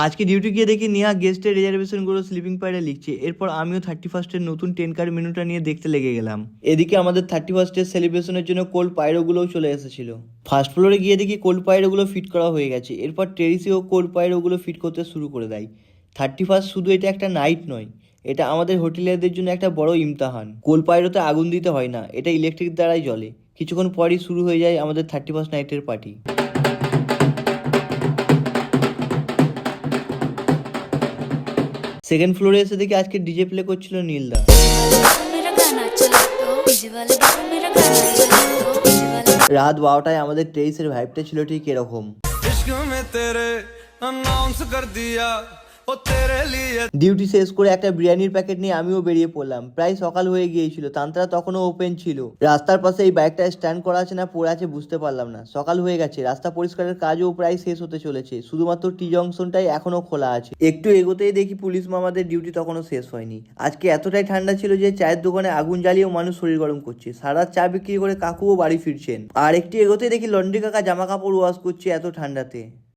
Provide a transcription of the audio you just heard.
আজকে ডিউটি গিয়ে দেখি নেহা গেস্টের রিজার্ভেশনগুলো স্লিপিং প্যাডে লিখছে। এরপর আমিও 31st নতুন 10 কার মেনুটা নিয়ে দেখতে লেগে গেলাম। এদিকে আমাদের 31st সেলিব্রেশনের জন্য কোল্ড পাইরোগুলোও চলে এসেছিল। ফার্স্ট ফ্লোরে গিয়ে দেখি কোল্ড পাইরোগুলো ফিট করা হয়ে গেছে। এরপর টেরিসেও কোল্ড পাইরোগুলো ফিট করতে শুরু করে দেয়। 31st শুধু এটা একটা নাইট নয়, এটা আমাদের হোটেলিয়ারদের জন্য একটা বড় ইমতাহান। কোল পাইরোতে আগুন দিতে হয় না, এটা ইলেকট্রিক দ্বারাই জ্বলে। কিছুক্ষণ পরই শুরু হয়ে যায় আমাদের 31st নাইটের পার্টি। সেকেন্ড ফ্লোরে এসে দেখি আজকে ডিজে প্লে করছিল নীলদা। রাত 12টায় আমাদের টেরিসের ভাইবটা ছিল ঠিক এরকম। ডিউটি শেষ করে একটা বিরিয়ানির প্যাকেট নিয়ে আমিও বেরিয়ে পড়লাম। প্রায় সকাল হয়ে গিয়েছিল, তান্ত্রা তখনও ওপেন ছিল। রাস্তার পাশে এই বাইকটা স্ট্যান্ড করা আছে না পড়ে আছে বুঝতে পারলাম না। সকাল হয়ে গেছে, রাস্তা পরিষ্কারের কাজও প্রায় শেষ হতে চলেছে, শুধুমাত্র টি জংশনটাই এখনো খোলা আছে। একটু এগোতেই দেখি পুলিশ মামাদের ডিউটি তখনও শেষ হয়নি। আজকে এতটাই ঠান্ডা ছিল যে চায়ের দোকানে আগুন জ্বালিয়েও মানুষ শরীর গরম করছে। সারা চা বিক্রি করে কাকুও বাড়ি ফিরছেন। আর একটু এগোতেই দেখি লন্ড্রি কাকা জামা কাপড় ওয়াশ করছে এত ঠান্ডাতে।